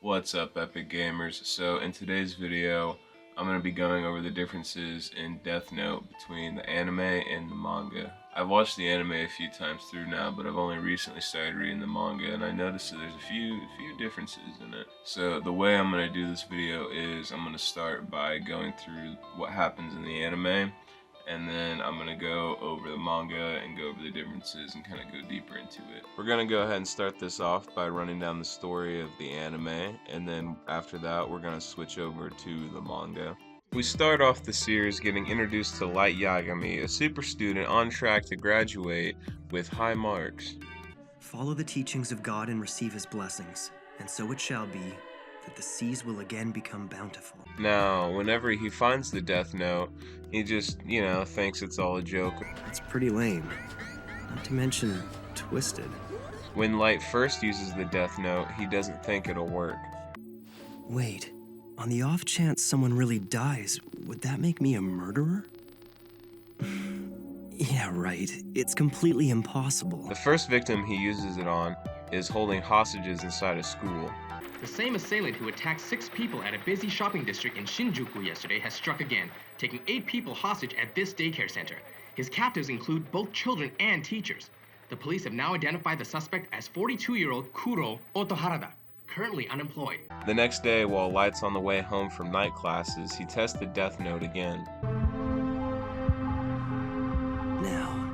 What's up, Epic Gamers? So in today's video, I'm going to be going over the differences in Death Note between the anime and the manga. I've watched the anime a few times through now, but I've only recently started reading the manga, and I noticed that there's a few differences in it. So the way I'm going to do this video is I'm going to start by going through what happens in the anime, and then I'm going to go over the manga and go over the differences and kind of go deeper into it. We're going to go ahead and start this off by running down the story of the anime, and then after that we're going to switch over to the manga. We start off the series getting introduced to Light Yagami, a super student on track to graduate with high marks. Follow the teachings of God and receive his blessings, and so it shall be that the seas will again become bountiful. Now, whenever he finds the Death Note, he just, thinks it's all a joke. That's pretty lame. Not to mention, twisted. When Light first uses the Death Note, he doesn't think it'll work. Wait, on the off chance someone really dies, would that make me a murderer? Yeah, right. It's completely impossible. The first victim he uses it on is holding hostages inside a school. The same assailant who attacked 6 people at a busy shopping district in Shinjuku yesterday has struck again, taking 8 people hostage at this daycare center. His captives include both children and teachers. The police have now identified the suspect as 42-year-old Kuro Otoharada, currently unemployed. The next day, while Light's on the way home from night classes, he tests the Death Note again. Now,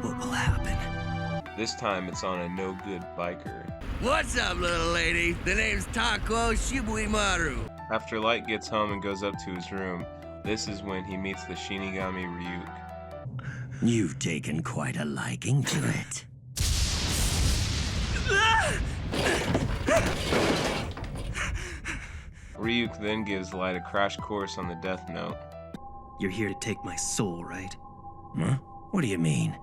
what will happen? This time it's on a no-good biker. What's up, little lady? The name's Tako Shibuimaru. After Light gets home and goes up to his room, this is when he meets the Shinigami Ryuk. You've taken quite a liking to it. Ryuk then gives Light a crash course on the Death Note. You're here to take my soul, right? Huh? What do you mean?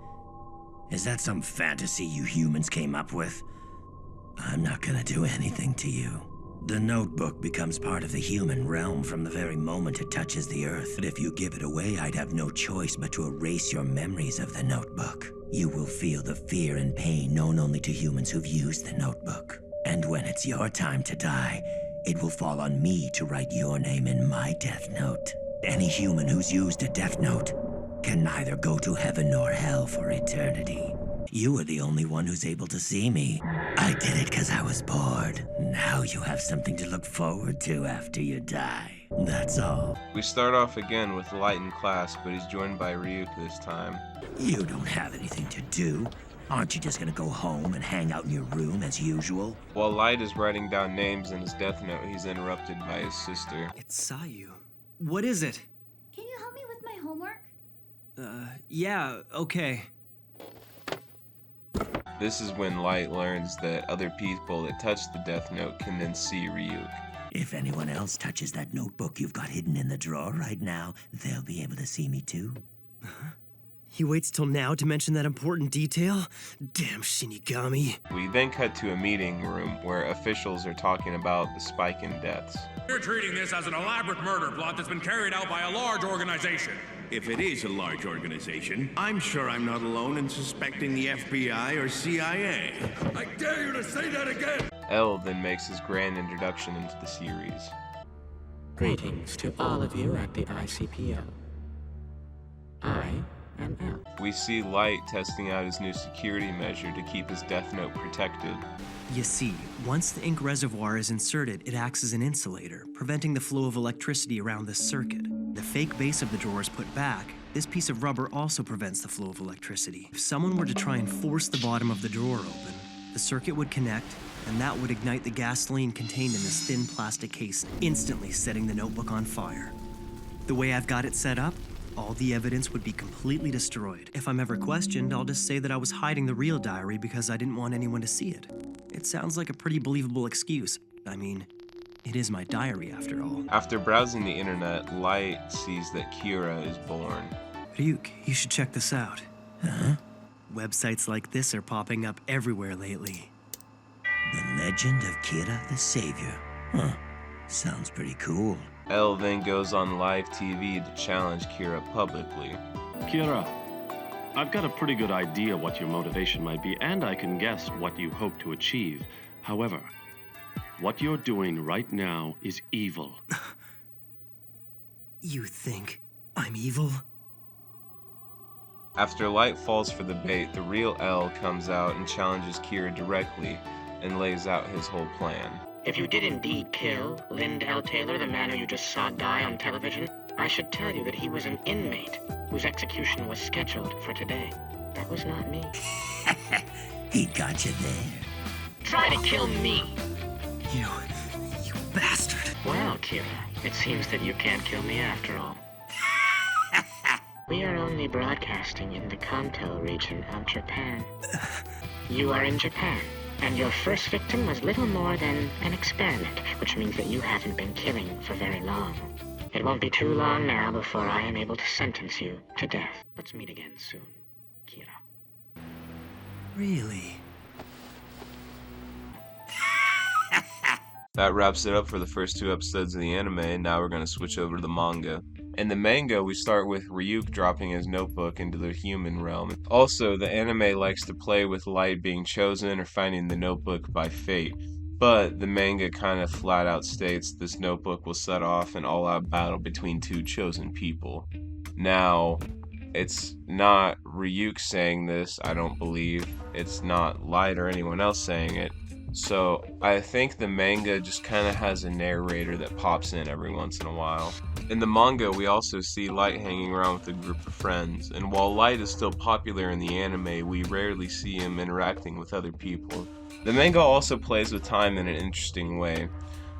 Is that some fantasy you humans came up with? I'm not gonna do anything to you. The notebook becomes part of the human realm from the very moment it touches the earth. But if you give it away, I'd have no choice but to erase your memories of the notebook. You will feel the fear and pain known only to humans who've used the notebook. And when it's your time to die, it will fall on me to write your name in my death note. Any human who's used a death note can neither go to heaven nor hell for eternity. You are the only one who's able to see me. I did it because I was bored. Now you have something to look forward to after you die. That's all. We start off again with Light in class, but he's joined by Ryuk this time. You don't have anything to do. Aren't you just gonna go home and hang out in your room as usual? While Light is writing down names in his Death Note, he's interrupted by his sister. It's Sayu. What is it? Can you help me with my homework? Yeah, okay. This is when Light learns that other people that touch the Death Note can then see Ryuk. If anyone else touches that notebook you've got hidden in the drawer right now, they'll be able to see me too. He waits till now to mention that important detail? Damn Shinigami. We then cut to a meeting room where officials are talking about the spike in deaths. We're treating this as an elaborate murder plot that's been carried out by a large organization. If it is a large organization, I'm sure I'm not alone in suspecting the FBI or CIA. I dare you to say that again! L then makes his grand introduction into the series. Greetings to all of you at the ICPO. I am L. We see Light testing out his new security measure to keep his Death Note protected. You see, once the ink reservoir is inserted, it acts as an insulator, preventing the flow of electricity around the circuit. The fake base of the drawer is put back. This piece of rubber also prevents the flow of electricity. If someone were to try and force the bottom of the drawer open, the circuit would connect, and that would ignite the gasoline contained in this thin plastic case, instantly setting the notebook on fire. The way I've got it set up, all the evidence would be completely destroyed. If I'm ever questioned, I'll just say that I was hiding the real diary because I didn't want anyone to see it. It sounds like a pretty believable excuse. I mean, it is my diary after all. After browsing the internet, Light sees that Kira is born. Ryuk, you should check this out. Huh? Websites like this are popping up everywhere lately. The Legend of Kira the Savior. Huh. Sounds pretty cool. L then goes on live TV to challenge Kira publicly. Kira, I've got a pretty good idea what your motivation might be, and I can guess what you hope to achieve. However, What you're doing right now is evil. You think I'm evil? After Light falls for the bait, the real L comes out and challenges Kira directly and lays out his whole plan. If you did indeed kill Lynd L. Taylor, the man who you just saw die on television, I should tell you that he was an inmate whose execution was scheduled for today. That was not me. He got you there. Try to kill me. You bastard. Well, Kira, it seems that you can't kill me after all. We are only broadcasting in the Kanto region of Japan. You are in Japan, and your first victim was little more than an experiment, which means that you haven't been killing for very long. It won't be too long now before I am able to sentence you to death. Let's meet again soon, Kira. Really? That wraps it up for the first 2 episodes of the anime. Now we're going to switch over to the manga. In the manga, we start with Ryuk dropping his notebook into the human realm. Also, the anime likes to play with Light being chosen or finding the notebook by fate. But the manga kind of flat out states this notebook will set off an all-out battle between 2 chosen people. Now, it's not Ryuk saying this, I don't believe. It's not Light or anyone else saying it. So I think the manga just kind of has a narrator that pops in every once in a while. In the manga, we also see Light hanging around with a group of friends, and while Light is still popular in the anime, we rarely see him interacting with other people. The manga also plays with time in an interesting way.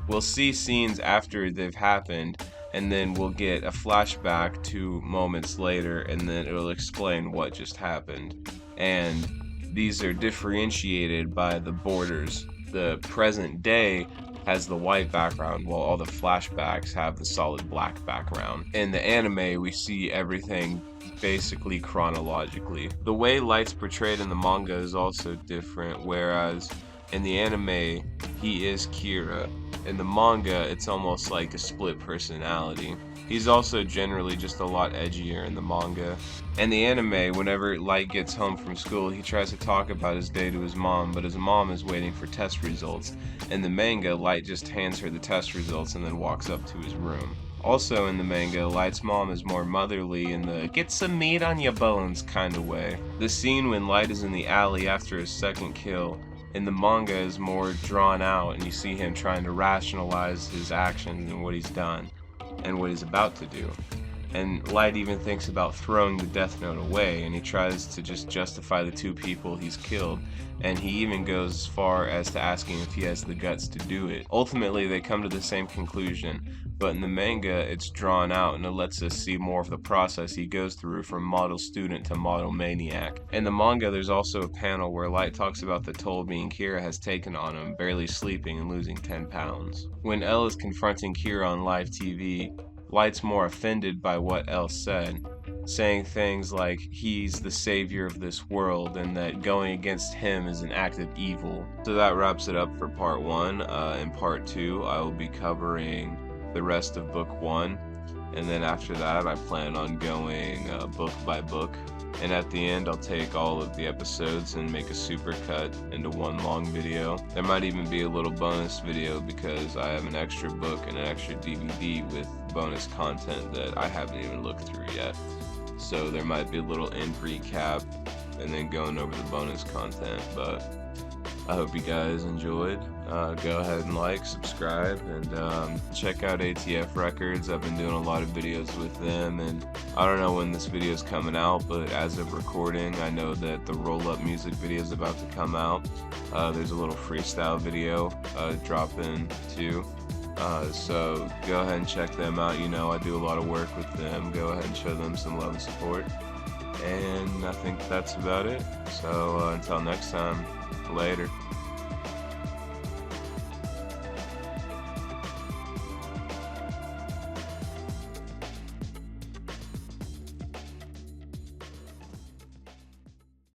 We'll see scenes after they've happened, and then we'll get a flashback to moments later, and then it'll explain what just happened. And these are differentiated by the borders. The present day has the white background, while all the flashbacks have the solid black background. In the anime, we see everything basically chronologically. The way Light's portrayed in the manga is also different, whereas in the anime, he is Kira. In the manga, it's almost like a split personality. He's also generally just a lot edgier in the manga. In the anime, whenever Light gets home from school, he tries to talk about his day to his mom, but his mom is waiting for test results. In the manga, Light just hands her the test results and then walks up to his room. Also in the manga, Light's mom is more motherly in the get some meat on your bones kind of way. The scene when Light is in the alley after his second kill in the manga is more drawn out, and you see him trying to rationalize his actions and what he's done and what he's about to do. And Light even thinks about throwing the Death Note away, and he tries to just justify the 2 people he's killed, and he even goes as far as to asking if he has the guts to do it. Ultimately, they come to the same conclusion, but in the manga, it's drawn out and it lets us see more of the process he goes through from model student to model maniac. In the manga, there's also a panel where Light talks about the toll being Kira has taken on him, barely sleeping and losing 10 pounds. When L is confronting Kira on live TV, Light's more offended by what L said, saying things like he's the savior of this world and that going against him is an act of evil. So that wraps it up for part 1. In part 2, I will be covering the rest of book 1, and then after that I plan on going book by book, and at the end I'll take all of the episodes and make a super cut into one long video. There might even be a little bonus video because I have an extra book and an extra DVD with bonus content that I haven't even looked through yet. So there might be a little end recap and then going over the bonus content, but I hope you guys enjoyed. Go ahead and like, subscribe, and check out ATF Records. I've been doing a lot of videos with them, and I don't know when this video is coming out, but as of recording, I know that the roll-up music video is about to come out. There's a little freestyle video dropping too. So go ahead and check them out. You know, I do a lot of work with them. Go ahead and show them some love and support. And I think that's about it. So until next time, later.